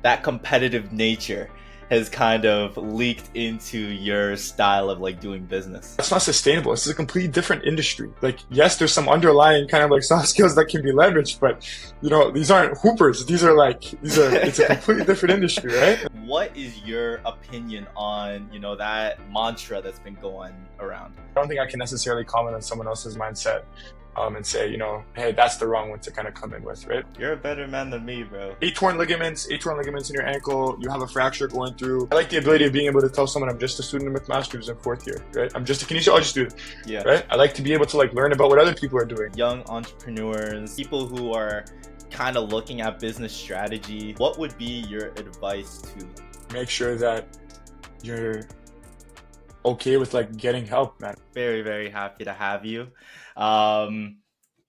that competitive nature has kind of leaked into your style of like doing business? That's not sustainable. This is a completely different industry. Like, yes, there's some underlying kind of like soft skills that can be leveraged, but you know, these aren't hoopers. It's a completely different industry, right? What is your opinion on, you know, that mantra that's been going around? I don't think I can necessarily comment on someone else's mindset. And say, you know, hey, that's the wrong one to kind of come in with, right? You're a better man than me, bro. Eight torn ligaments in your ankle, you have a fracture going through. I like the ability of being able to tell someone I'm just a student of McMaster's in fourth year, right? I'll just do it. Yeah. Right? I like to be able to like learn about what other people are doing. Young entrepreneurs, people who are kind of looking at business strategy, what would be your advice to? Make sure that you're okay with like getting help, man. Very, very happy to have you.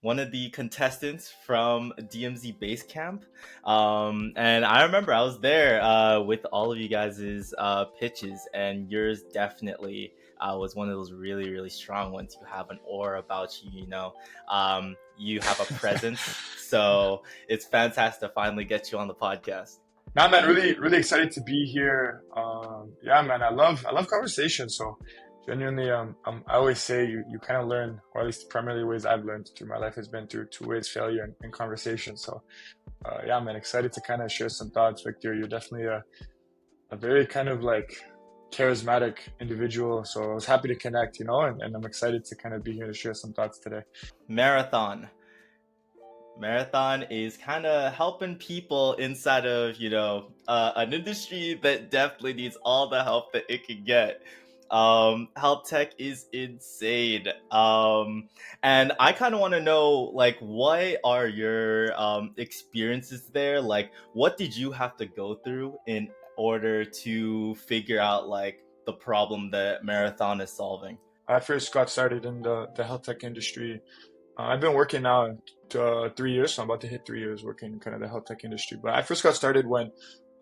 One of the contestants from DMZ Basecamp. And I remember I was there with all of you guys' pitches, and yours definitely was one of those really, really strong ones. You have an aura about you, you know. You have a presence. So it's fantastic to finally get you on the podcast. Nah, man, really, really excited to be here. Yeah, man, I love conversation. So genuinely, I always say you kind of learn, or at least the primary ways I've learned through my life has been through two ways: failure and conversation. So yeah, man, excited to kind of share some thoughts. Victor, you're definitely a very kind of like charismatic individual. So I was happy to connect, you know, and I'm excited to kind of be here to share some thoughts today. Marathon is kind of helping people inside of, you know, an industry that definitely needs all the help that it can get. Health tech is insane. And I kind of want to know, like, what are your experiences there? Like, what did you have to go through in order to figure out like the problem that Marathon is solving? I first got started in the health tech industry. I've been working now 3 years, so I'm about to hit 3 years working in kind of the health tech industry. But I first got started when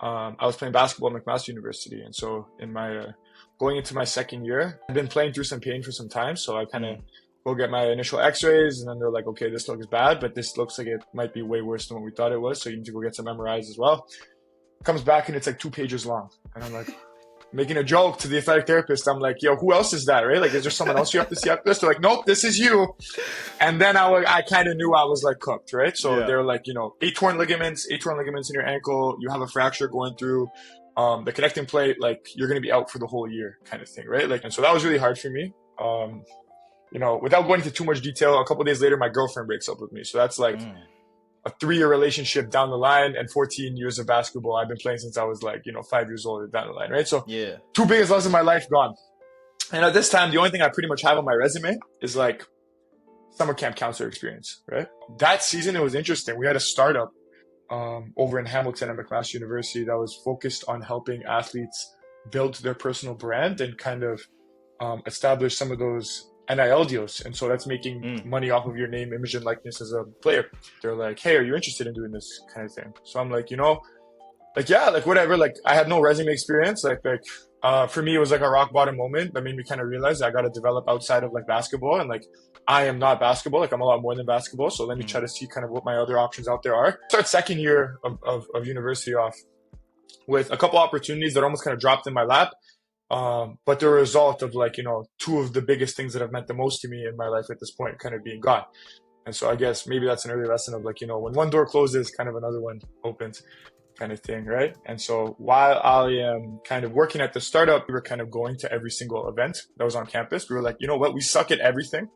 I was playing basketball at McMaster University. And so in my going into my second year, I've been playing through some pain for some time. So I kind of go get my initial x-rays, and then they're like, okay, this looks bad, but this looks like it might be way worse than what we thought it was. So you need to go get some MRIs as well. Comes back and it's like 2 pages long. And I'm like, making a joke to the athletic therapist. I'm like, yo, who else is that, right? Like, is there someone else you have to see after this? They're like, nope, this is you. And then I kind of knew I was like cooked, right? So they're like, you know, eight torn ligaments in your ankle. You have a fracture going through the connecting plate. Like, you're going to be out for the whole year kind of thing, right? Like, and so that was really hard for me. You know, without going into too much detail, a couple of days later, my girlfriend breaks up with me. So that's like a 3-year relationship down the line, and 14 years of basketball. I've been playing since I was like, you know, 5 years old down the line, right? So 2 biggest loves in my life gone. And at this time, the only thing I pretty much have on my resume is like summer camp counselor experience, right? That season, it was interesting. We had a startup over in Hamilton at McMaster University that was focused on helping athletes build their personal brand and kind of establish some of those NIL deals. And so that's making money off of your name, image, and likeness as a player. They're like, hey, are you interested in doing this kind of thing? So I'm like, you know, like, yeah, like whatever. Like, I had no resume experience. Like for me, it was like a rock bottom moment that made me kind of realize I got to develop outside of like basketball. And like, I am not basketball. Like, I'm a lot more than basketball. So let me try to see kind of what my other options out there are. Start second year of university off with a couple opportunities that almost kind of dropped in my lap. But the result of like, you know, 2 of the biggest things that have meant the most to me in my life at this point kind of being gone. And so I guess maybe that's an early lesson of like, you know, when one door closes, kind of another one opens kind of thing, right? And so while I am kind of working at the startup, we were kind of going to every single event that was on campus. We were like, you know what, we suck at everything.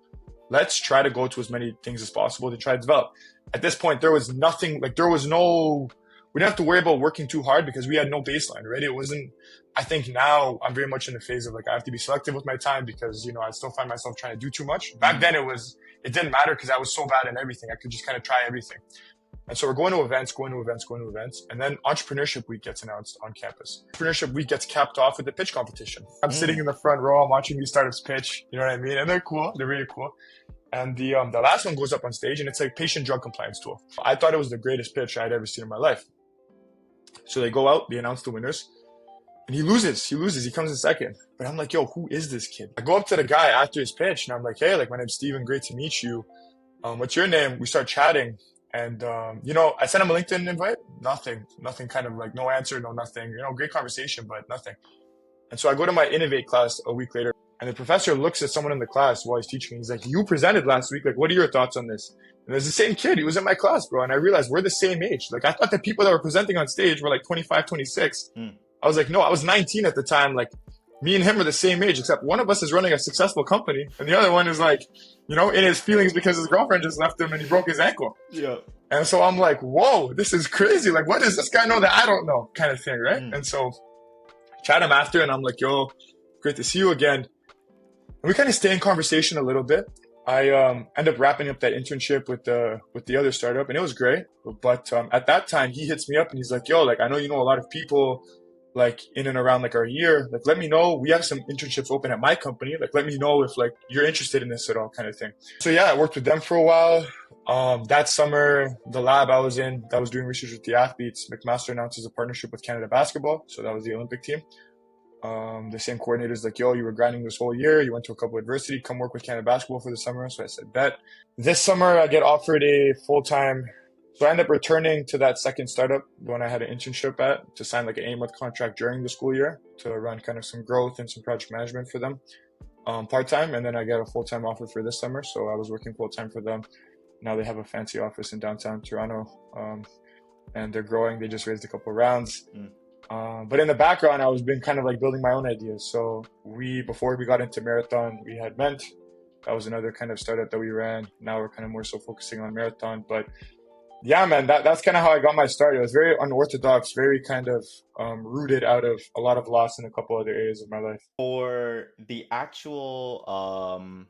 Let's try to go to as many things as possible to try to develop. At this point, there was nothing, like we didn't have to worry about working too hard because we had no baseline, right? It wasn't, I think now I'm very much in the phase of like, I have to be selective with my time because, you know, I still find myself trying to do too much. Back then it didn't matter because I was so bad at everything. I could just kind of try everything. And so we're going to events. And then Entrepreneurship Week gets announced on campus. Entrepreneurship Week gets capped off with the pitch competition. I'm sitting in the front row, I'm watching these startups pitch, you know what I mean? And they're cool. They're really cool. And the last one goes up on stage and it's like patient drug compliance tool. I thought it was the greatest pitch I'd ever seen in my life. So they go out, they announce the winners, and he loses. He comes in second. But I'm like, yo, who is this kid? I go up to the guy after his pitch, and I'm like, hey, like, my name's Stevan. Great to meet you. What's your name? We start chatting. And, you know, I sent him a LinkedIn invite, nothing, kind of like no answer, no nothing, you know, great conversation, but nothing. And so I go to my Innovate class a week later, and the professor looks at someone in the class while he's teaching. He's like, you presented last week. Like, what are your thoughts on this? And there's the same kid. He was in my class, bro. And I realized we're the same age. Like, I thought the people that were presenting on stage were like 25, 26. I was like, no, I was 19 at the time. Like, me and him are the same age, except one of us is running a successful company, and the other one is like, you know, in his feelings because his girlfriend just left him and he broke his ankle. Yeah. And so I'm like, whoa, this is crazy. Like, what does this guy know that I don't know? Kind of thing, right? And so chat him after, and I'm like, yo, great to see you again. And we kind of stay in conversation a little bit. I end up wrapping up that internship with the other startup, and it was great. But at that time, he hits me up and he's like, yo, like, I know you know a lot of people like in and around like our year. Like, let me know. We have some internships open at my company. Like, let me know if like you're interested in this at all, kind of thing. So yeah, I worked with them for a while. That summer, the lab I was in, that was doing research with the athletes, McMaster announces a partnership with Canada Basketball. So that was the Olympic team. The same coordinator's like, yo, you were grinding this whole year. You went to a couple of adversity. Come work with Canada Basketball for the summer. So I said, bet. This summer, I get offered a full-time. So I end up returning to that second startup, the one I had an internship at, to sign like an 8-month contract during the school year to run kind of some growth and some project management for them, part-time. And then I get a full-time offer for this summer. So I was working full-time for them. Now they have a fancy office in downtown Toronto, and they're growing. They just raised a couple rounds. But in the background, I was been kind of like building my own ideas. So before we got into Marathon, we had Ment. That was another kind of startup that we ran. Now we're kind of more so focusing on Marathon. But yeah, man, that's kind of how I got my start. It was very unorthodox, very kind of rooted out of a lot of loss in a couple other areas of my life. For the actual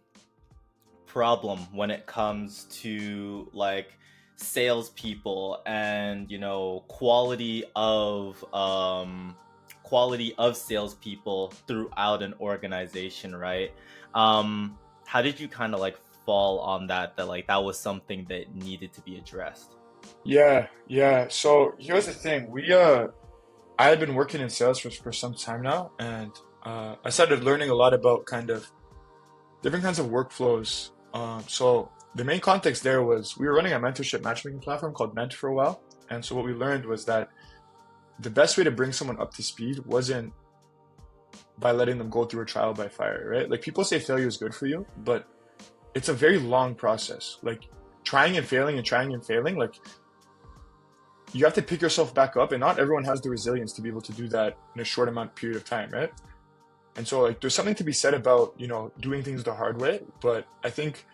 problem when it comes to like salespeople and, you know, quality of salespeople throughout an organization, right? How did you kind of like fall on that like that was something that needed to be addressed? Yeah. So here's the thing. I had been working in sales for some time now, and I started learning a lot about kind of different kinds of workflows. So the main context there was we were running a mentorship matchmaking platform called Ment for a while. And so what we learned was that the best way to bring someone up to speed wasn't by letting them go through a trial by fire, right? Like, people say failure is good for you, but it's a very long process. Like, trying and failing, like, you have to pick yourself back up, and not everyone has the resilience to be able to do that in a short period of time, right? And so like there's something to be said about, you know, doing things the hard way, but I think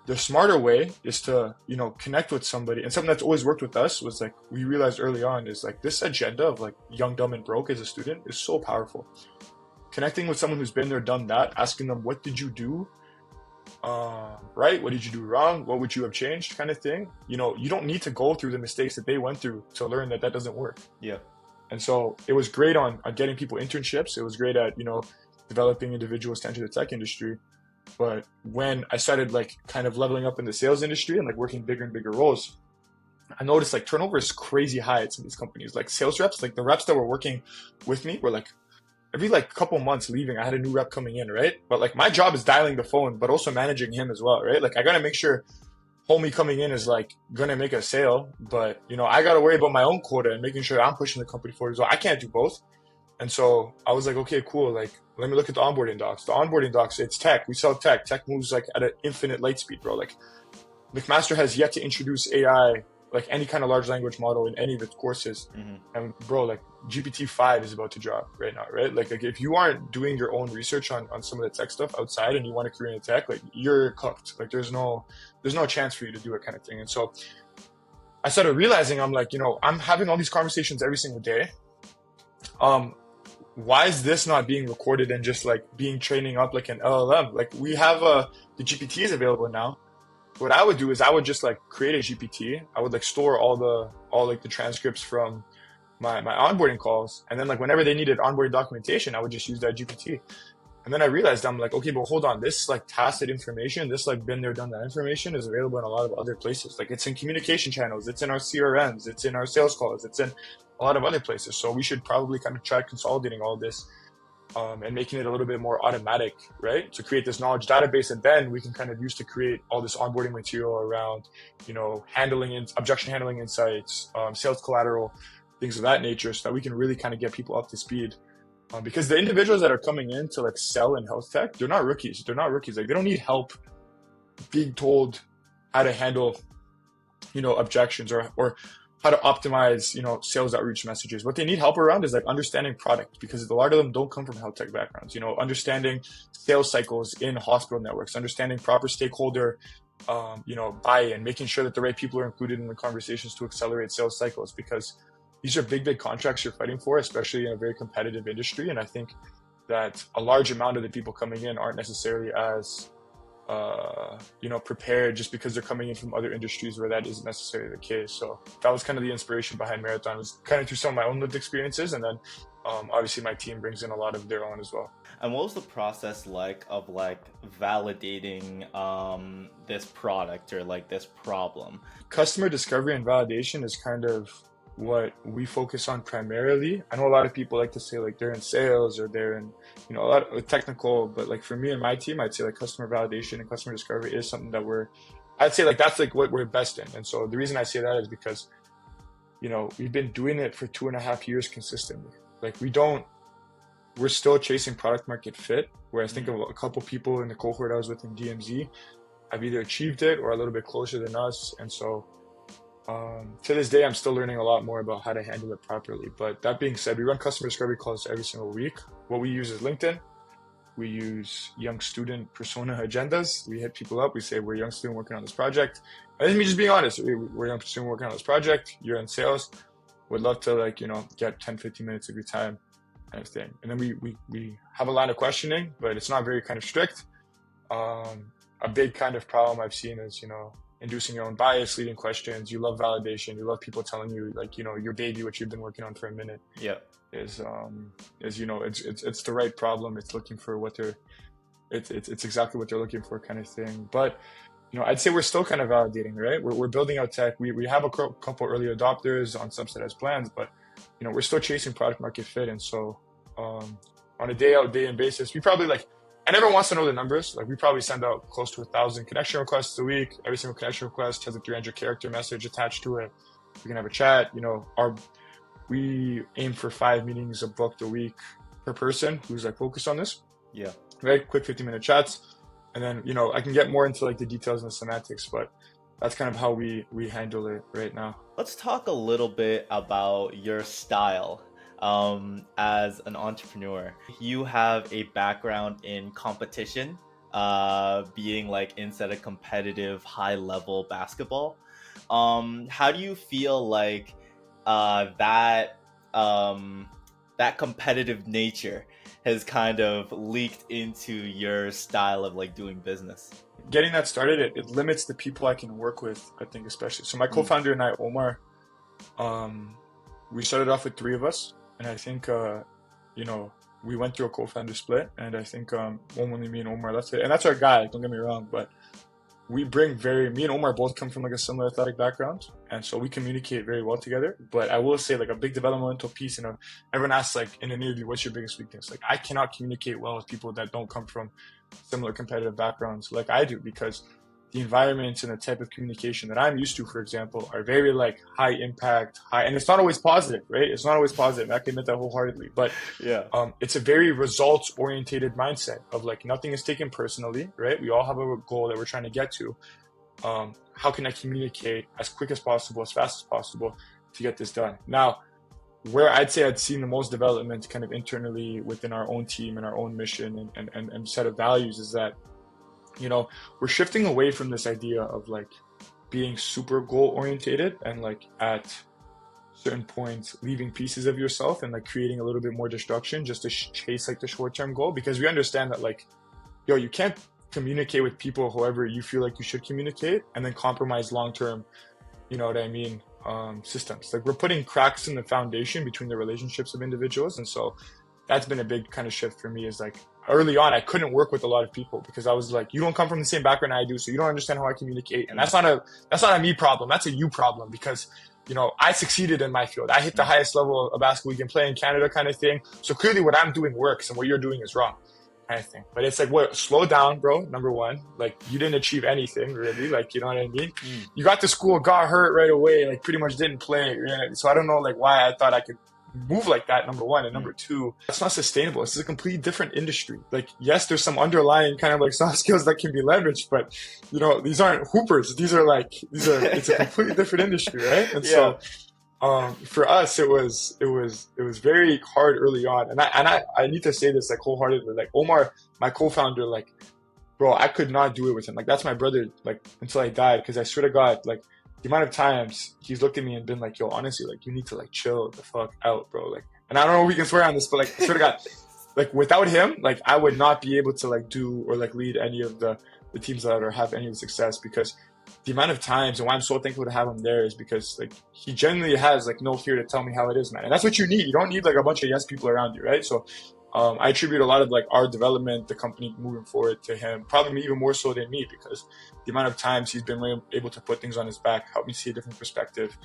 the smarter way is to, you know, connect with somebody. And something that's always worked with us was like, we realized early on is like this agenda of like young, dumb, and broke as a student is so powerful. Connecting with someone who's been there, done that, asking them, what did you do right? What did you do wrong? What would you have changed, kind of thing? You know, you don't need to go through the mistakes that they went through to learn that doesn't work. Yeah. And so it was great on getting people internships. It was great at, you know, developing individuals to enter the tech industry. But when I started like kind of leveling up in the sales industry and like working bigger and bigger roles, I noticed like turnover is crazy high at some of these companies. Like sales reps, like the reps that were working with me were like every like couple months leaving, I had a new rep coming in, right? But like my job is dialing the phone, but also managing him as well, right? Like I gotta make sure homie coming in is like gonna make a sale, but you know, I gotta worry about my own quota and making sure I'm pushing the company forward as well. I can't do both. And so I was like, okay, cool. Like, let me look at the onboarding docs. The onboarding docs, it's tech. We sell tech. Tech moves like at an infinite light speed, bro. Like McMaster has yet to introduce AI, like any kind of large language model in any of its courses. Mm-hmm. And bro, like GPT-5 is about to drop right now, right? Like if you aren't doing your own research on some of the tech stuff outside and you want to career in tech, like you're cooked. Like there's no chance for you to do it, kind of thing. And so I started realizing, I'm like, you know, I'm having all these conversations every single day. Why is this not being recorded and just like being training up like an LLM? Like we have the GPTs available now. What I would do is I would just like create a GPT. I would like store all the transcripts from my onboarding calls, and then like whenever they needed onboarding documentation, I would just use that GPT. And then I realized, I'm like, okay, but hold on, this like tacit information, this like been there, done that information is available in a lot of other places. Like it's in communication channels, it's in our CRMs, it's in our sales calls, it's in a lot of other places. So we should probably kind of try consolidating all this and making it a little bit more automatic, right? To create this knowledge database, and then we can kind of use to create all this onboarding material around, objection handling insights, sales collateral, things of that nature, so that we can really kind of get people up to speed. Because the individuals that are coming in to like sell in health tech, they're not rookies. Like they don't need help being told how to handle, objections or how to optimize, sales outreach messages. What they need help around is like understanding product, because a lot of them don't come from health tech backgrounds, understanding sales cycles in hospital networks, understanding proper stakeholder, buy-in, making sure that the right people are included in the conversations to accelerate sales cycles, because these are big contracts you're fighting for, especially in a very competitive industry. And I think that a large amount of the people coming in aren't necessarily as prepared, just because they're coming in from other industries where that isn't necessarily the case. So that was kind of the inspiration behind Marathon, was kind of through some of my own lived experiences, and then obviously my team brings in a lot of their own as well. And what was the process like of like validating this product or like this problem? Customer discovery and validation is kind of what we focus on primarily. I know a lot of people like to say like they're in sales or they're in, a lot of technical, but like for me and my team, I'd say like customer validation and customer discovery is something that I'd say like that's like what we're best in. And so the reason I say that is because, we've been doing it for 2.5 years consistently. Like we're still chasing product market fit, where I think of a couple people in the cohort I was with in DMZ have either achieved it or a little bit closer than us. And so to this day, I'm still learning a lot more about how to handle it properly. But that being said, we run customer discovery calls every single week. What we use is LinkedIn. We use young student persona agendas. We hit people up. We say, we're a young student working on this project. And this is me just being honest. We're a young student working on this project. You're in sales. Would love to get 10, 15 minutes of your time kind of thing. And then we have a line of questioning, but it's not very kind of strict. A big kind of problem I've seen is, inducing your own bias, leading questions. You love validation. You love people telling you your baby, what you've been working on for a minute. Yeah, it's the right problem. It's looking for what it's exactly what they're looking for, kind of thing. But I'd say we're still kind of validating, right? We're building out tech. We have a couple early adopters on subsidized plans, but we're still chasing product market fit. And so on a day out, day in basis, we probably and everyone wants to know the numbers. Like we probably send out close to 1,000 connection requests a week. Every single connection request has a 300 character message attached to it. We can have a chat. We aim for 5 meetings a booked a week per person who's focused on this. Yeah. Right. Quick 15-minute chats. And then, I can get more into the details and the semantics, but that's kind of how we handle it right now. Let's talk a little bit about your style. As an entrepreneur, you have a background in competition, being inside a competitive high level basketball. How do you feel that competitive nature has kind of leaked into your style of doing business? Getting that started, it limits the people I can work with, I think, especially. So my co-founder and I, Omar, we started off with 3 of us. And I think, we went through a co-founder split, and I think only me and Omar left it. And that's our guy, don't get me wrong, but me and Omar both come from a similar athletic background, and so we communicate very well together. But I will say a big developmental piece, everyone asks in an interview, what's your biggest weakness? I cannot communicate well with people that don't come from similar competitive backgrounds like I do, because the environments and the type of communication that I'm used to, for example, are very high impact, and it's not always positive, right? It's not always positive. I can admit that wholeheartedly, but yeah, it's a very results oriented mindset of nothing is taken personally, right? We all have a goal that we're trying to get to. How can I communicate as quick as possible, as fast as possible to get this done? Now, where I'd say I'd seen the most development kind of internally within our own team and our own mission and set of values is that, we're shifting away from this idea of being super goal orientated and at certain points leaving pieces of yourself and creating a little bit more destruction just to chase the short-term goal, because we understand that you can't communicate with people however you feel you should communicate and then compromise long-term, you know what I mean, systems. We're putting cracks in the foundation between the relationships of individuals. And so that's been a big kind of shift for me, is early on, I couldn't work with a lot of people because I was you don't come from the same background I do, so you don't understand how I communicate. And that's not a me problem. That's a you problem, because you know, I succeeded in my field. I hit the highest level of basketball you can play in Canada kind of thing. So clearly what I'm doing works and what you're doing is wrong kind of thing. But it's like, what, slow down, bro. Number one, like you didn't achieve anything really. Like, you know what I mean? You got to school, got hurt right away, like pretty much didn't play. Right? So I don't know like why I thought I could move like that, number one. And number two, that's not sustainable. This is a completely different industry. Like, yes, there's some underlying kind of like soft skills that can be leveraged, but you know, these aren't hoopers. It's a completely different industry, right? And so for us, it was very hard early on. And I need to say this like wholeheartedly, like Omar, my co-founder, like, bro, I could not do it with him. Like, that's my brother, like, until I died. Because I swear to God, like, the amount of times he's looked at me and been like, yo, honestly, like, you need to like chill the fuck out, bro. Like, and I don't know if we can swear on this, but like, I swear to God, like, without him, like, I would not be able to like do or like lead any of the teams that or have any of the success, because the amount of times, and why I'm so thankful to have him there is because like he genuinely has like no fear to tell me how it is, man. And that's what you need. You don't need like a bunch of yes people around you, right? So I attribute a lot of like our development, the company moving forward, to him, probably even more so than me, because the amount of times he's been able to put things on his back, help me see a different perspective,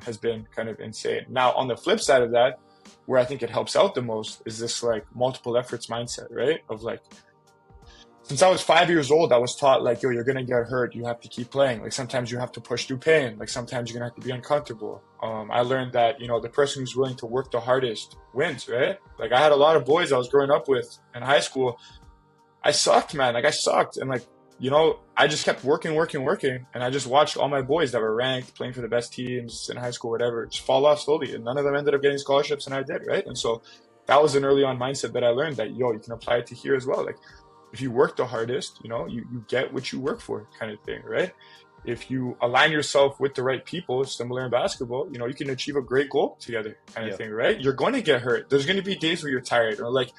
has been kind of insane. Now, on the flip side of that, where I think it helps out the most is this like multiple efforts mindset, right? Of like, since I was 5 years old, I was taught like, yo, you're going to get hurt. You have to keep playing. Like, sometimes you have to push through pain. Like, sometimes you're going to have to be uncomfortable. I learned that, you know, the person who's willing to work the hardest wins, right? Like, I had a lot of boys I was growing up with in high school. I sucked, man. Like, I sucked. And like, you know, I just kept working. And I just watched all my boys that were ranked, playing for the best teams in high school, whatever, just fall off slowly. And none of them ended up getting scholarships, and I did, right? And so that was an early on mindset that I learned that, yo, you can apply it to here as well. Like, if you work the hardest, you know, you get what you work for, kind of thing, right? If you align yourself with the right people, similar in basketball, you know, you can achieve a great goal together, kind of thing, right? You're going to get hurt. There's going to be days where you're tired, or like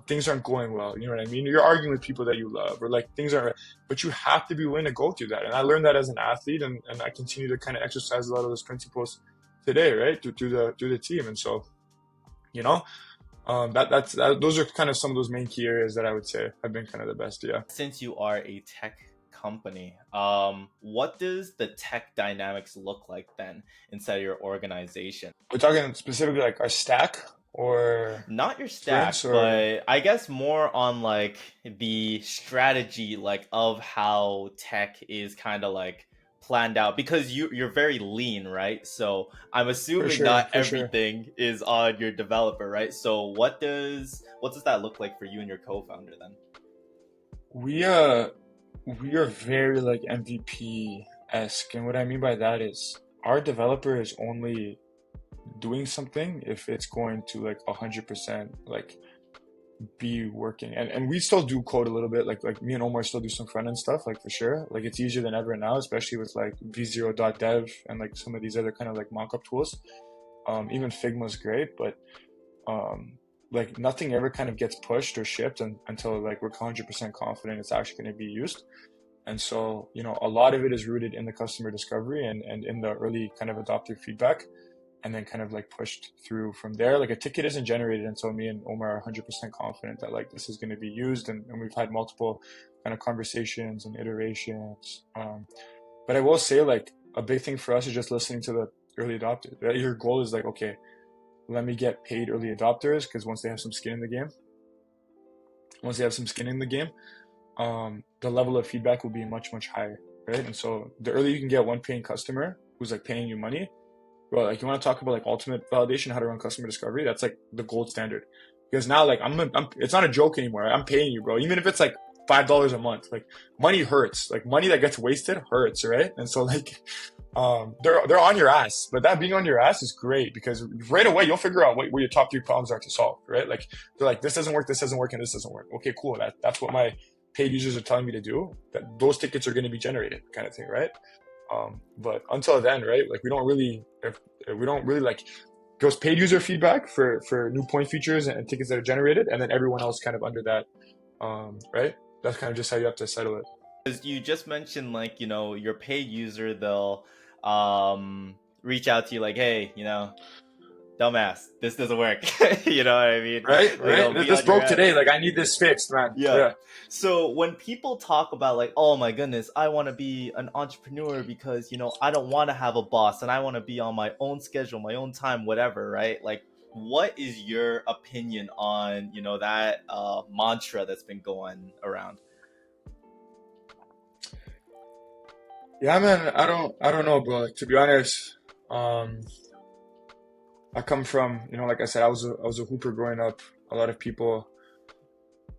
things aren't going well. You know what I mean? You're arguing with people that you love, or like things aren't right. But you have to be willing to go through that. And I learned that as an athlete, and I continue to kind of exercise a lot of those principles today, right? Through the team. And so, you know, those are kind of some of those main key areas that I would say have been kind of the best. Yeah. Since you are a tech company, what does the tech dynamics look like then inside of your organization? We're talking specifically like our stack, or not your stack, but I guess more on like the strategy, like of how tech is kind of like planned out, because you're very lean, right? So I'm assuming not everything is on your developer, right? So what does that look like for you and your co-founder then? We are very like MVP-esque, and what I mean by that is our developer is only doing something if it's going to like 100% like be working, and we still do code a little bit, like me and Omar still do some front end stuff, like for sure. Like, it's easier than ever now, especially with like v0.dev and like some of these other kind of like mockup tools. Even Figma's great, but like nothing ever kind of gets pushed or shipped until like we're 100% confident it's actually going to be used. And so, you know, a lot of it is rooted in the customer discovery and in the early kind of adopter feedback, and then kind of like pushed through from there. Like, a ticket isn't generated until me and Omar are 100% confident that like this is going to be used, and we've had multiple kind of conversations and iterations. But I will say, like, a big thing for us is just listening to the early adopters. Right? Your goal is like, okay, let me get paid early adopters, because once they have some skin in the game, the level of feedback will be much higher, right? And so the earlier you can get one paying customer who's like paying you money, bro, like, you want to talk about like ultimate validation, how to run customer discovery, that's like the gold standard. Because now, like, I'm it's not a joke anymore. I'm paying you, bro. Even if it's like $5 a month, like, money hurts. Like, money that gets wasted hurts, right? And so like, they're on your ass, but that being on your ass is great, because right away you'll figure out where your top 3 problems are to solve, right? Like, they're like, this doesn't work, and this doesn't work. Okay, cool. That's what my paid users are telling me to do. That those tickets are going to be generated, kind of thing, right? But until then, right, like, we don't really like goes paid user feedback for new point features and tickets that are generated, and then everyone else kind of under that, right? That's kind of just how you have to settle it. Because you just mentioned, like, you know, your paid user, they'll reach out to you like, hey, you know, dumbass, this doesn't work. You know what I mean? Right, You know, right. be This on your broke ass. today. Like I need this fixed, man. Yeah. Yeah. So when people talk about like, oh my goodness, I want to be an entrepreneur because, you know, I don't want to have a boss and I want to be on my own schedule, my own time, whatever, right? Like, what is your opinion on, you know, that mantra that's been going around? Yeah, man. I don't know, bro. Like, to be honest, um, I come from, like I said, I was a hooper growing up. A lot of people,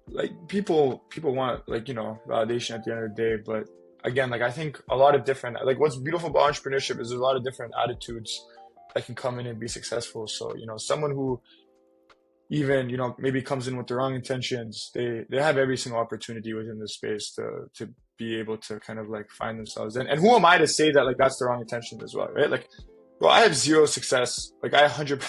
like people want like validation at the end of the day, but again, like I think a lot of different, like what's beautiful about entrepreneurship is there's a lot of different attitudes that can come in and be successful. So someone who even maybe comes in with the wrong intentions, they have every single opportunity within this space to be able to kind of like find themselves. And who am I to say that like that's the wrong intention as well, right? Like, well, I have zero success. Like I 100,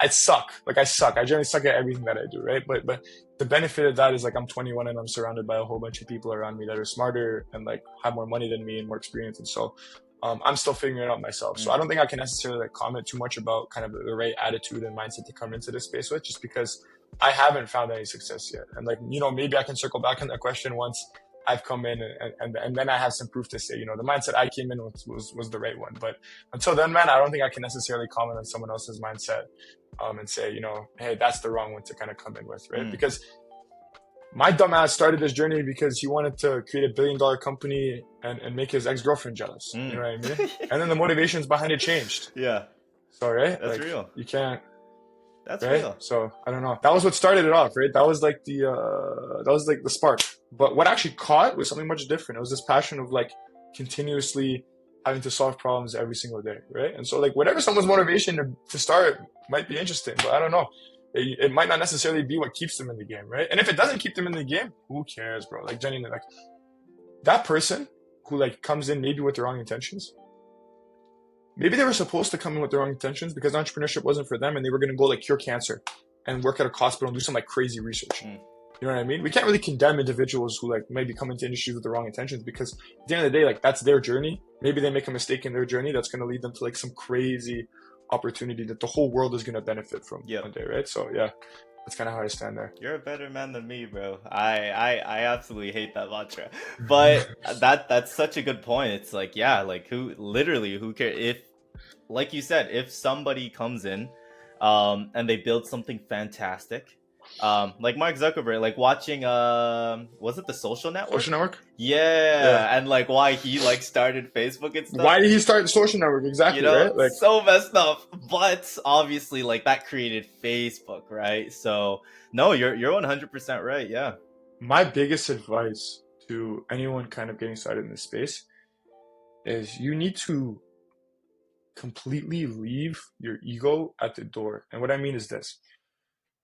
I suck. Like I suck. I generally suck at everything that I do, right? But the benefit of that is like I'm 21 and I'm surrounded by a whole bunch of people around me that are smarter and like have more money than me and more experience. And so I'm still figuring it out myself. So I don't think I can necessarily like comment too much about kind of the right attitude and mindset to come into this space with, just because I haven't found any success yet. And like, maybe I can circle back on that question once I've come in and then I have some proof to say, the mindset I came in with was the right one. But until then, man, I don't think I can necessarily comment on someone else's mindset and say, hey, that's the wrong one to kind of come in with, right? Because my dumbass started this journey because he wanted to create $1 billion company and make his ex-girlfriend jealous. You know what I mean? And then the motivations behind it changed. Yeah. So, right? That's like, real. You can't. That's right? real. So I don't know. That was what started it off, right? That was like the spark. But what actually caught was something much different. It was this passion of like continuously having to solve problems every single day, right? And so like whatever someone's motivation to start might be interesting, but I don't know. It might not necessarily be what keeps them in the game, right? And if it doesn't keep them in the game, who cares, bro? Like genuinely, like that person who like comes in maybe with the wrong intentions. Maybe they were supposed to come in with the wrong intentions because entrepreneurship wasn't for them and they were going to go like cure cancer and work at a hospital and do some like crazy research. You know what I mean? We can't really condemn individuals who like maybe come into industries with the wrong intentions, because at the end of the day, like that's their journey. Maybe they make a mistake in their journey that's going to lead them to like some crazy opportunity that the whole world is going to benefit from one day, right? So yeah, that's kind of how I stand there. You're a better man than me, bro. I absolutely hate that mantra, but that's such a good point. It's like, yeah, like who cares if, like you said, if somebody comes in and they build something fantastic, like Mark Zuckerberg, like watching was it The Social Network? Social Network? Yeah, and like why he like started Facebook and stuff. Why did he start the Social Network? Exactly, right? Like so messed up. But obviously like that created Facebook, right? So no, you're 100% right, yeah. My biggest advice to anyone kind of getting started in this space is you need to completely leave your ego at the door. And what I mean is this.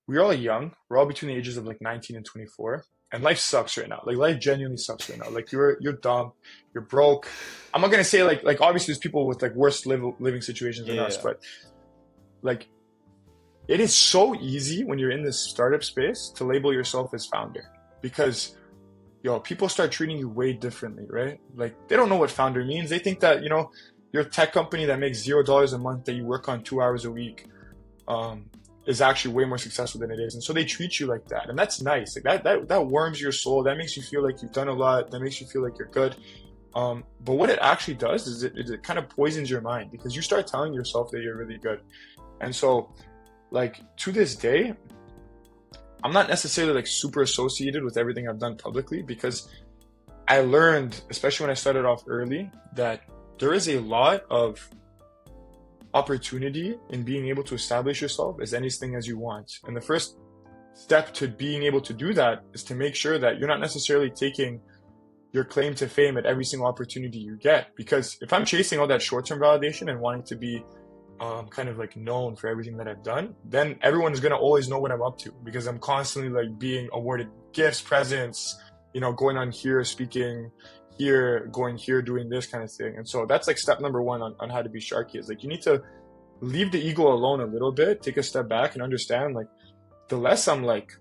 We're all young. We're all between the ages of like 19 and 24. And life sucks right now. Like life genuinely sucks right now. Like you're dumb, you're broke. I'm not gonna say like obviously there's people with like worse living situations than us, but like it is so easy when you're in this startup space to label yourself as founder, because people start treating you way differently, right? Like they don't know what founder means. They think that you're a tech company that makes $0 a month that you work on 2 hours a week. Is actually way more successful than it is. And so they treat you like that. And that's nice. Like that warms your soul. That makes you feel like you've done a lot. That makes you feel like you're good. But what it actually does is it kind of poisons your mind, because you start telling yourself that you're really good. And so like to this day, I'm not necessarily like super associated with everything I've done publicly, because I learned, especially when I started off early, that there is a lot of opportunity in being able to establish yourself as anything as you want. And the first step to being able to do that is to make sure that you're not necessarily taking your claim to fame at every single opportunity you get. Because if I'm chasing all that short-term validation and wanting to be kind of like known for everything that I've done, then everyone is going to always know what I'm up to, because I'm constantly like being awarded gifts, presents, going on here, speaking here, going here, doing this kind of thing. And so that's like step number one on how to be sharky, is like you need to leave the ego alone a little bit, take a step back and understand like the less I'm like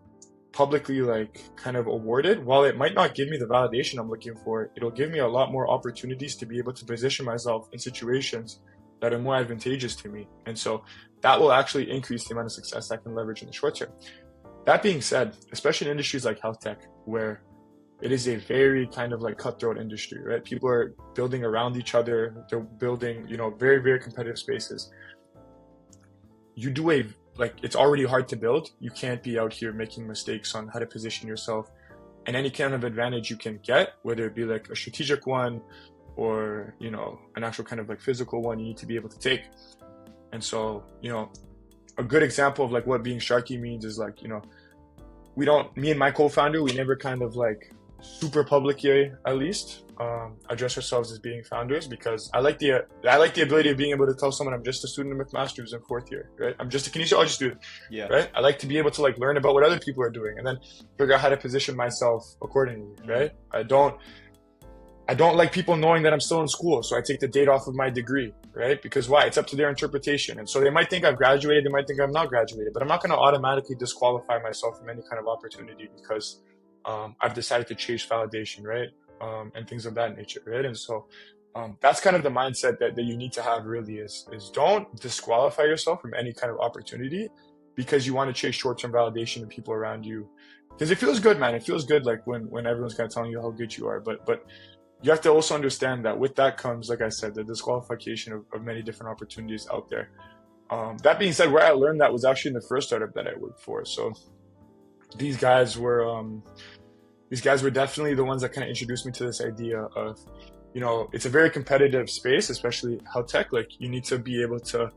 publicly like kind of awarded, while it might not give me the validation I'm looking for, it'll give me a lot more opportunities to be able to position myself in situations that are more advantageous to me. And so that will actually increase the amount of success I can leverage in the short term. That being said, especially in industries like health tech, where it is a very kind of like cutthroat industry, right? People are building around each other. They're building, very, very competitive spaces. It's already hard to build. You can't be out here making mistakes on how to position yourself, and any kind of advantage you can get, whether it be like a strategic one or, an actual kind of like physical one, you need to be able to take. And so, a good example of like what being sharky means is like, me and my co-founder, we never kind of like super publicly, at least, address ourselves as being founders, because I like the ability of being able to tell someone I'm just a student of McMaster's in 4th year, right? I'll just do it. Yeah. Right? I like to be able to like learn about what other people are doing and then figure out how to position myself accordingly, right? I don't like people knowing that I'm still in school, so I take the date off of my degree, right? Because why? It's up to their interpretation. And so they might think I've graduated, they might think I'm not graduated, but I'm not going to automatically disqualify myself from any kind of opportunity because I've decided to chase validation, right? And things of that nature, right? And so that's kind of the mindset that you need to have, really, is don't disqualify yourself from any kind of opportunity because you want to chase short-term validation of people around you. Because it feels good, man. It feels good like when everyone's kind of telling you how good you are. But you have to also understand that with that comes, like I said, the disqualification of many different opportunities out there. That being said, where I learned that was actually in the first startup that I worked for. So these guys were definitely the ones that kind of introduced me to this idea of, it's a very competitive space, especially health tech. Like, you need to be able to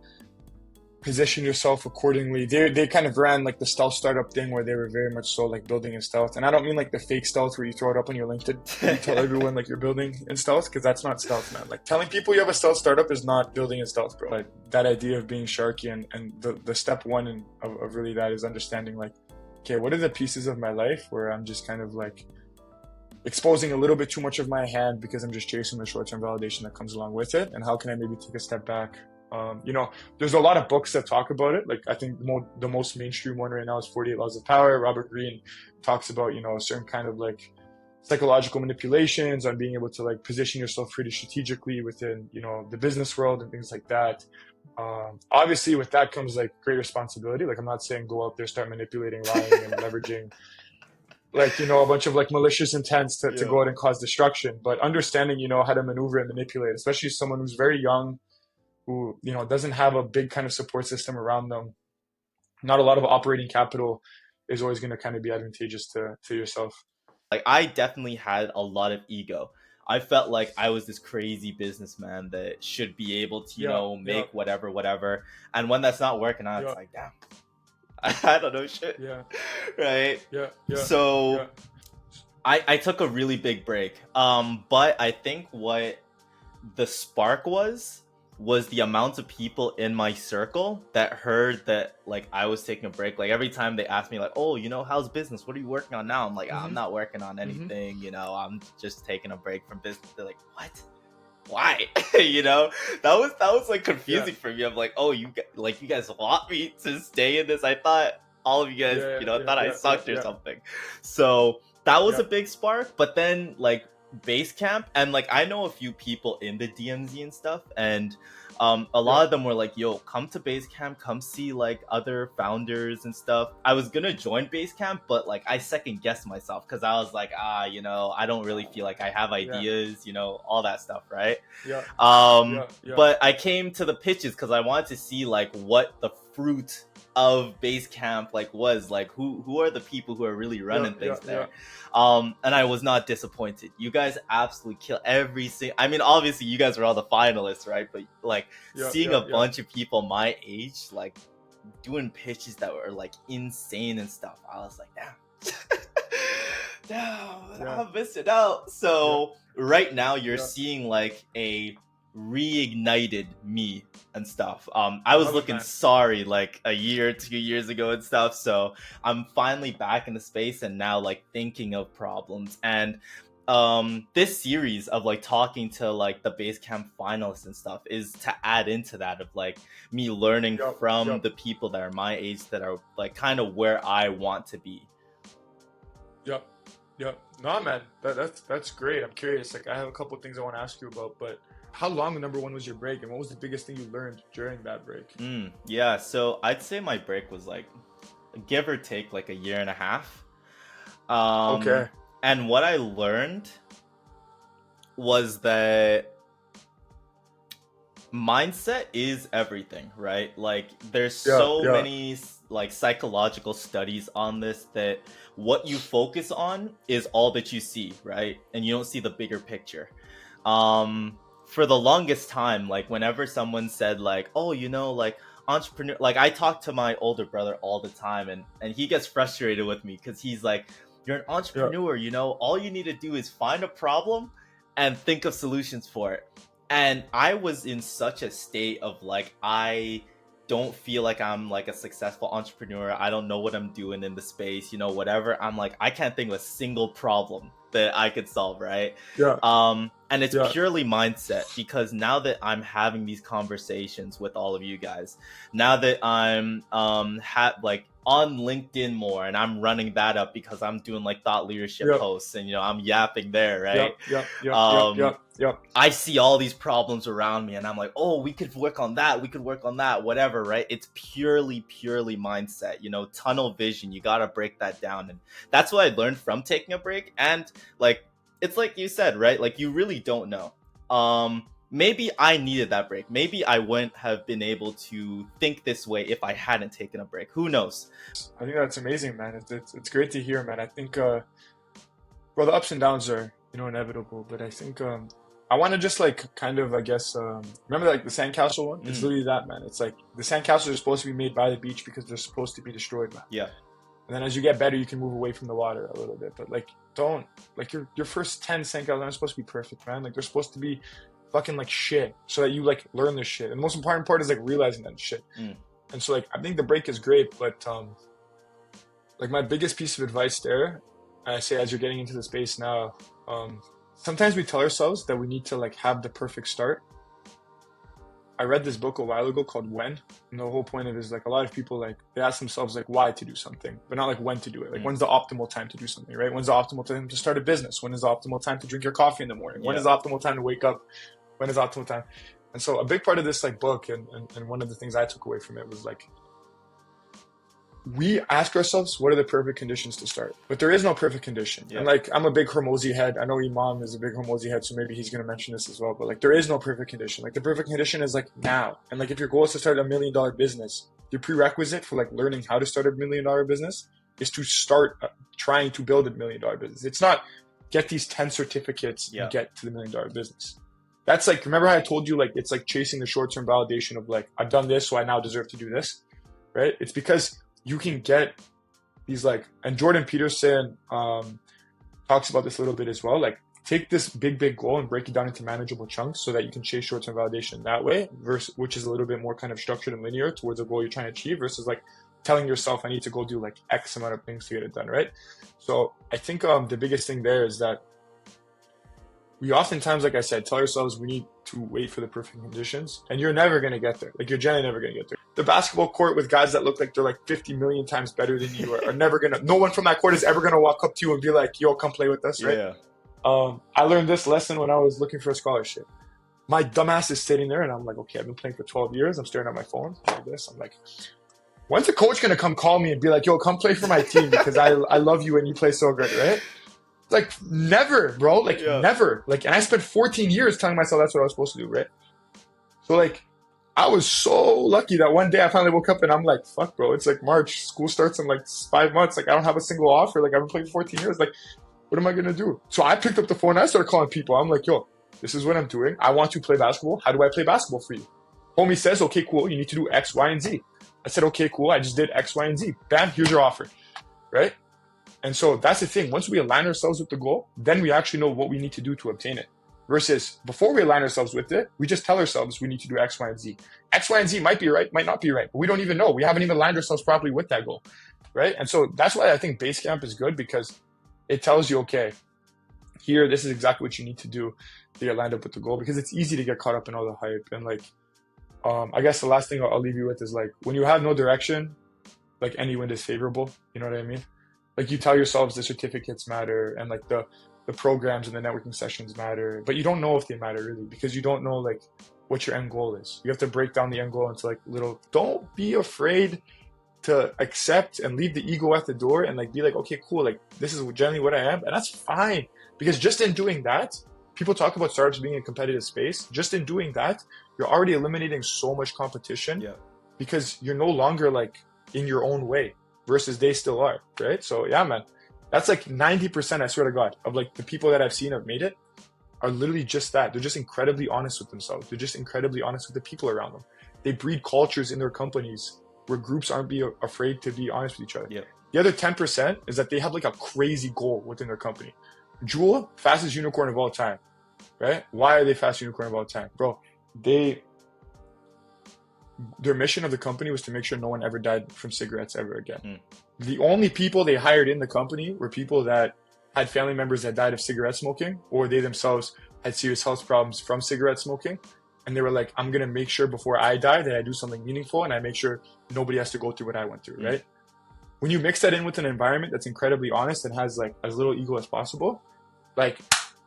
position yourself accordingly. They kind of ran like the stealth startup thing where they were very much so like building in stealth. And I don't mean like the fake stealth where you throw it up on your LinkedIn and you tell everyone like you're building in stealth, because that's not stealth, man. Like, telling people you have a stealth startup is not building in stealth, bro. Like, that idea of being sharky and the step one of really that is understanding like, okay, what are the pieces of my life where I'm just kind of like exposing a little bit too much of my hand because I'm just chasing the short-term validation that comes along with it, and how can I maybe take a step back? There's a lot of books that talk about it. Like, I think the most mainstream one right now is 48 Laws of Power. Robert Greene talks about, a certain kind of like psychological manipulations on being able to like position yourself pretty strategically within, the business world and things like that. Obviously with that comes like great responsibility. Like, I'm not saying go out there, start manipulating, lying and leveraging like, a bunch of like malicious intents to go out and cause destruction, but understanding, how to maneuver and manipulate, especially someone who's very young, who, doesn't have a big kind of support system around them. Not a lot of operating capital is always going to kind of be advantageous to yourself. Like, I definitely had a lot of ego. I felt like I was this crazy businessman that should be able to, make whatever. And when that's not working out, it's like, damn, I don't know shit. Yeah. Right? Yeah. So I took a really big break. But I think what the spark was the amount of people in my circle that heard that like I was taking a break. Like, every time they asked me like, oh, how's business? What are you working on now? I'm like, I'm not working on anything, I'm just taking a break from business. They're like, what? Why? That was like confusing for me. I'm like, oh, you guys want me to stay in this? I thought all of you guys, thought I sucked or something. So that was a big spark. But then like Basecamp, and like I know a few people in the DMZ and stuff, and a lot of them were like, yo, come to Basecamp, come see like other founders and stuff. I was gonna join Basecamp, but like I second guessed myself because I was like, I don't really feel like I have ideas, all that stuff, right? But I came to the pitches because I wanted to see like what the fruit of Basecamp like was like, who are the people who are really running things there. And I was not disappointed. You guys absolutely kill every single. I mean, obviously you guys were all the finalists, right? But like seeing a bunch of people my age like doing pitches that were like insane and stuff, I was like, damn, I'm missing out. So right now you're seeing like a reignited me and stuff. I was looking sorry like a year, 2 years ago and stuff. So I'm finally back in the space and now like thinking of problems. And this series of like talking to like the Basecamp finalists and stuff is to add into that of like me learning from the people that are my age that are like kind of where I want to be. No, man, that's great. I'm curious. Like, I have a couple of things I want to ask you about, but how long, number one, was your break, and what was the biggest thing you learned during that break? Yeah, so I'd say my break was like, give or take, like a year and a half. Okay. And what I learned was that mindset is everything, right? Like there's Yeah, so yeah, many like psychological studies on this, that what you focus on is all that you see, right? And you don't see the bigger picture. For the longest time, like whenever someone said like, oh, like entrepreneur, like I talk to my older brother all the time, and he gets frustrated with me because he's like, you're an yeah, entrepreneur, all you need to do is find a problem and think of solutions for it. And I was in such a state of like, I don't feel like I'm like a successful entrepreneur. I don't know what I'm doing in the space, whatever. I'm like, I can't think of a single problem that I could solve, right? yeah, And it's yeah, purely mindset, because now that I'm having these conversations with all of you guys, now that I'm like on LinkedIn more, and I'm running that up because I'm doing like thought leadership yeah, posts, and I'm yapping there, yeah, right? yeah, yeah, yeah, Um, yeah, yeah. I see all these problems around me, and I'm like, oh, we could work on that. We could work on that, whatever, right? It's purely mindset, tunnel vision. You got to break that down. And that's what I learned from taking a break. And like, it's like you said, right? Like, you really don't know. Maybe I needed that break. Maybe I wouldn't have been able to think this way if I hadn't taken a break. Who knows? I think that's amazing, man. It's great to hear, man. I think, well, the ups and downs are, inevitable, but I think, I want to just like kind of, I guess, remember like the sandcastle one? It's Mm, literally that, man. It's like the sandcastles are supposed to be made by the beach because they're supposed to be destroyed, man. yeah. And then as you get better, you can move away from the water a little bit. But like, don't like your first 10 sandcastles aren't supposed to be perfect, man. Like they're supposed to be fucking like shit, so that you like learn this shit. And the most important part is like realizing that shit. Mm, And so like I think the break is great, but like my biggest piece of advice there, I say as you're getting into the space now, sometimes we tell ourselves that we need to like have the perfect start. I read this book a while ago called When, and the whole point of it is like a lot of people like they ask themselves like why to do something, but not like when to do it. Like mm, when's the optimal time to do something, right? When's the optimal time to start a business? When is the optimal time to drink your coffee in the morning? When yeah. is the optimal time to wake up? When is the optimal time? And so a big part of this like book and one of the things I took away from it was like we ask ourselves what are the perfect conditions to start, but there is no perfect condition. Yeah. And like I'm a big Hormozy head. I know Imam is a big Hormozy head, so maybe he's going to mention this as well, but like there is no perfect condition. Like the perfect condition is like now. And like if your goal is to start $1 million business, your prerequisite for like learning how to start $1 million business is to start trying to build $1 million business. It's not get these 10 certificates Yeah. and get to the $1 million business. That's like, remember how I told you like it's like chasing the short-term validation of like I've done this, so I now deserve to do this, right? It's because you can get these like, and Jordan Peterson talks about this a little bit as well. Like take this big goal and break it down into manageable chunks so that you can chase short-term validation that way, versus which is a little bit more kind of structured and linear towards a goal you're trying to achieve, versus like telling yourself I need to go do like X amount of things to get it done, right? So I think the biggest thing there is that we oftentimes, like I said, tell ourselves we need to wait for the perfect conditions, and you're never going to get there. Like you're generally never going to get there. The basketball court with guys that look like they're like 50 million times better than you are never going to, no one from that court is ever going to walk up to you and be like, yo, come play with us, right? Yeah. I learned this lesson when I was looking for a scholarship. My dumbass is sitting there and I'm like, okay, I've been playing for 12 years. I'm staring at my phone like this. I'm like, when's the coach going to come call me and be like, yo, come play for my team because I love you and you play so good, right? Like never, bro. Like never. Like, and I spent 14 years telling myself that's what I was supposed to do, right? So like, I was so lucky that one day I finally woke up and I'm like, fuck, bro. It's like March. School starts in like 5 months. Like I don't have a single offer. Like I've been playing for 14 years. Like, what am I gonna do? So I picked up the phone and I started calling people. I'm like, yo, this is what I'm doing. I want to play basketball. How do I play basketball for you? Homie says, okay, cool. You need to do X, Y, and Z. I said, okay, cool. I just did X, Y, and Z. Bam, here's your offer, right? And so that's the thing. Once we align ourselves with the goal, then we actually know what we need to do to obtain it. Versus before we align ourselves with it, we just tell ourselves we need to do X, Y, and Z. X, Y, and Z might be right, might not be right, but we don't even know. We haven't even aligned ourselves properly with that goal, right? And so that's why I think Basecamp is good, because it tells you, okay, here, this is exactly what you need to do to get lined up with the goal, because it's easy to get caught up in all the hype. And like, I guess the last thing I'll leave you with is like, when you have no direction, like any wind is favorable. You know what I mean? Like you tell yourselves the certificates matter and like the the programs and the networking sessions matter, but you don't know if they matter really because you don't know like what your end goal is. You have to break down the end goal into like little, don't be afraid to accept and leave the ego at the door and like be like, okay, cool, like this is generally what I am, and that's fine. Because just in doing that, people talk about startups being a competitive space. Just in doing that, you're already eliminating so much competition because you're no longer like in your own way versus they still are, right? So yeah, man, that's like 90%, I swear to God, of like the people that I've seen have made it are literally just that. They're just incredibly honest with themselves. They're just incredibly honest with the people around them. They breed cultures in their companies where groups aren't afraid to be honest with each other. The other 10% is that they have like a crazy goal within their company. Jewel, fastest unicorn of all time, right? Why are they fastest unicorn of all time? Bro, their mission of the company was to make sure no one ever died from cigarettes ever again. The only people they hired in the company were people that had family members that died of cigarette smoking, or they themselves had serious health problems from cigarette smoking. And they were like, I'm going to make sure before I die that I do something meaningful and I make sure nobody has to go through what I went through, right? When you mix that in with an environment that's incredibly honest and has like as little ego as possible, like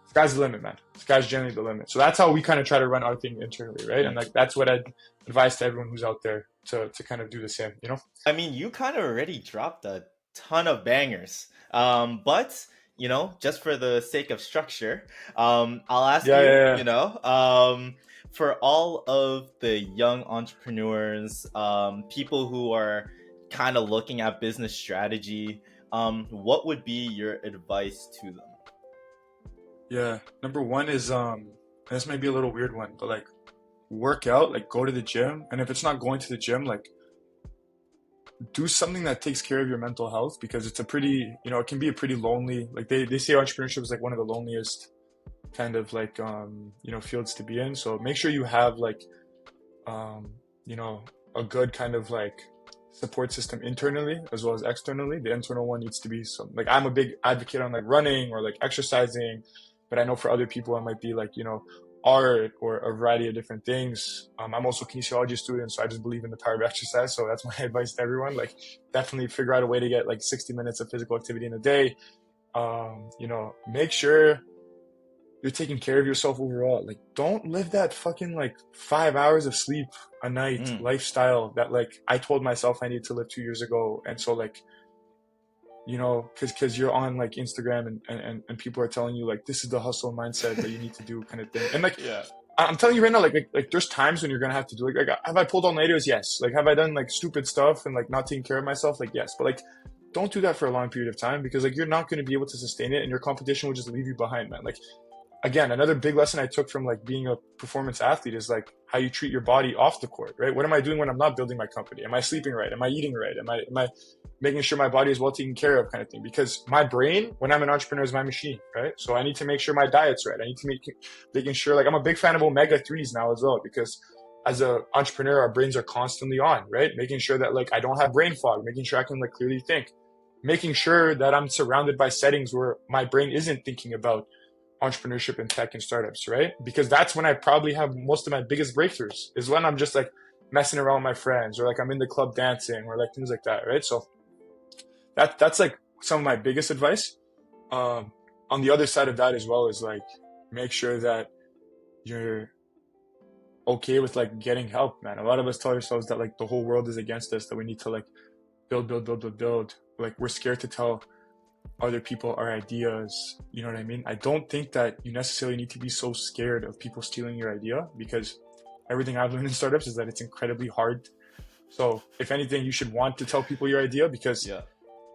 sky's the limit, man. Sky's generally the limit. So that's how we kind of try to run our thing internally, right? And like that's what I'd advise to everyone who's out there to kind of do the same, you know? I mean, you kind of already dropped a ton of bangers. But you know, just for the sake of structure, I'll ask you, you know, for all of the young entrepreneurs, people who are kind of looking at business strategy, what would be your advice to them? Yeah, number one is this might be a little weird one, but like work out, like go to the gym, and if it's not going to the gym, like do something that takes care of your mental health, because it's a pretty, you know, it can be a pretty lonely, like they say entrepreneurship is like one of the loneliest kind of like you know, fields to be in. So make sure you have like you know, a good kind of like support system internally as well as externally. The internal one needs to be some, like I'm a big advocate on like running or like exercising, but I know for other people it might be like, you know, art or a variety of different things. I'm also a kinesiology student, so I just believe in the power of exercise. So that's my advice to everyone. Like definitely figure out a way to get like 60 minutes of physical activity in a day. You know, make sure you're taking care of yourself overall. Like don't live that fucking like 5 hours of sleep a night lifestyle that like I told myself I need to live 2 years ago. And so like, you know, cause you're on like Instagram and people are telling you like, this is the hustle mindset that you need to do kind of thing. And like, I'm telling you right now, like there's times when you're going to have to do like, have I pulled all-nighters? Yes. Like, have I done like stupid stuff and like not taking care of myself? Like, yes. But like, don't do that for a long period of time, because like, you're not going to be able to sustain it and your competition will just leave you behind, man. Like, again, another big lesson I took from like being a performance athlete is like how you treat your body off the court, right? What am I doing when I'm not building my company? Am I sleeping right? Am I eating right? Am I making sure my body is well taken care of, kind of thing? Because my brain, when I'm an entrepreneur, is my machine, right? So I need to make sure my diet's right. I need to making sure, like I'm a big fan of omega-3s now as well, because as an entrepreneur, our brains are constantly on, right? Making sure that like I don't have brain fog, making sure I can like clearly think, making sure that I'm surrounded by settings where my brain isn't thinking about entrepreneurship and tech and startups, right? Because that's when I probably have most of my biggest breakthroughs, is when I'm just like messing around with my friends, or like I'm in the club dancing, or like things like that, right? So that's like some of my biggest advice. On the other side of that as well is like, make sure that you're okay with like getting help, man. A lot of us tell ourselves that like the whole world is against us, that we need to like build. Like we're scared to tell other people our ideas, you know what I mean? I don't think that you necessarily need to be so scared of people stealing your idea, because everything I've learned in startups is that it's incredibly hard. So if anything, you should want to tell people your idea, because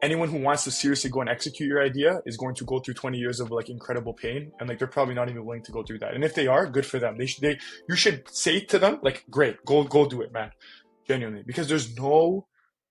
anyone who wants to seriously go and execute your idea is going to go through 20 years of like incredible pain, and like they're probably not even willing to go through that. And if they are, good for them. You should say to them like, great, go do it, man. Genuinely, because there's no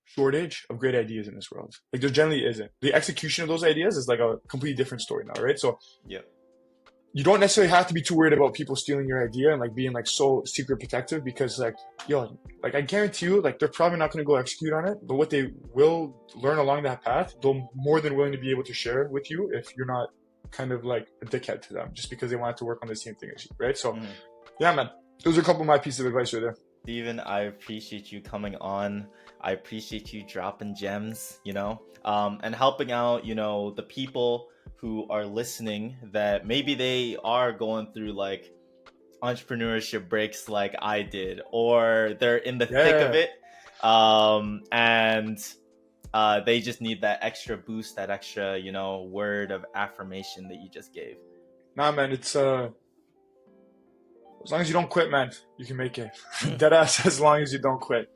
shortage of great ideas in this world. Like there generally isn't. The execution of those ideas is like a completely different story now, right? So you don't necessarily have to be too worried about people stealing your idea and like being like so secret protective, because like, yo, like I guarantee you, like they're probably not going to go execute on it, but what they will learn along that path, they're more than willing to be able to share with you if you're not kind of like a dickhead to them just because they want to work on the same thing as you, right? So yeah, man, those are a couple of my pieces of advice right there. Steven, I appreciate you coming on. I appreciate you dropping gems, you know, and helping out, you know, the people who are listening that maybe they are going through like entrepreneurship breaks like I did, or they're in the thick of it, and they just need that extra boost, that extra, word of affirmation that you just gave. Nah, man, it's as long as you don't quit, man, you can make it. Deadass, as long as you don't quit.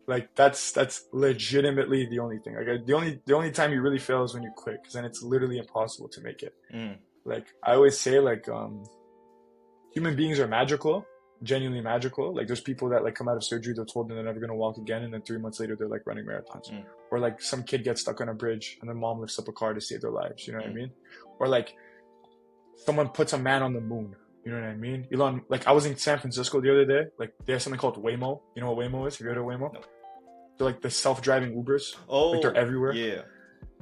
Like that's legitimately the only thing. Like the only time you really fail is when you quit, because then it's literally impossible to make it. Like I always say, like human beings are magical, genuinely magical. Like there's people that like come out of surgery, they're told they're never gonna walk again, and then 3 months later they're like running marathons. Or like some kid gets stuck on a bridge and then mom lifts up a car to save their lives. You know what I mean? Or like someone puts a man on the moon. You know what I mean? Elon, like I was in San Francisco the other day. Like they have something called Waymo. You know what Waymo is? Have you heard of Waymo? No. They're like the self-driving Ubers. Oh, like they're everywhere. Yeah.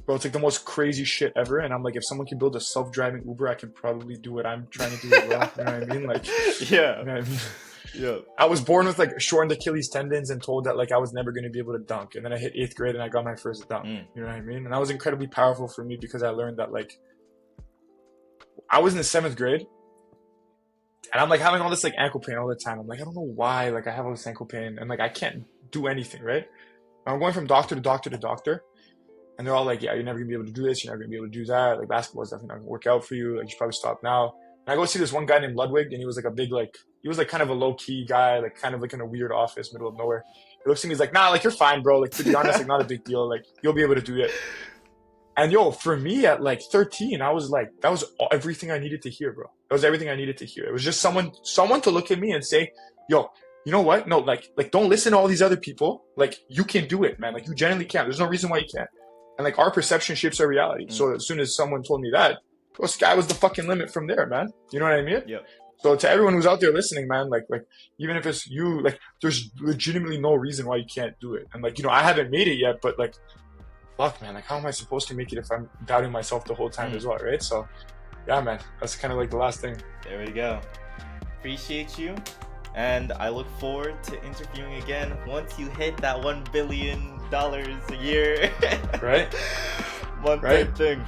Bro, it's like the most crazy shit ever. And I'm like, if someone can build a self-driving Uber, I can probably do what I'm trying to do as well. You know what I mean? Like, yeah. You know what I mean? Yeah. I was born with like shortened Achilles tendons and told that like I was never going to be able to dunk. And then I hit 8th grade and I got my first dunk. You know what I mean? And that was incredibly powerful for me because I learned that like I was in the 7th grade and I'm like having all this like ankle pain all the time. I'm like, I don't know why, like I have all this ankle pain and like I can't do anything, right? And I'm going from doctor to doctor to doctor. And they're all like, yeah, you're never gonna be able to do this. You're never gonna be able to do that. Like basketball is definitely not gonna work out for you. Like you should probably stop now. And I go see this one guy named Ludwig, and he was like a big, like, he was like kind of a low key guy, like kind of like in a weird office, middle of nowhere. He looks at me, he's like, nah, like you're fine, bro. Like to be honest, like not a big deal. Like you'll be able to do it. And yo, for me at like 13, I was like, that was everything I needed to hear, bro. That was everything I needed to hear. It was just someone to look at me and say, yo, you know what? No, like don't listen to all these other people. Like you can do it, man. Like you genuinely can. There's no reason why you can't. And like our perception shapes our reality. So as soon as someone told me that, the sky was the fucking limit from there, man. You know what I mean? Yeah. So to everyone who's out there listening, man, like even if it's you, like there's legitimately no reason why you can't do it. And like, I haven't made it yet, but like, fuck, man, like how am I supposed to make it if I'm doubting myself the whole time as well, right? So yeah, man, that's kind of like the last thing. There we go. Appreciate you. And I look forward to interviewing again once you hit that $1 billion a year. Right? One big thing.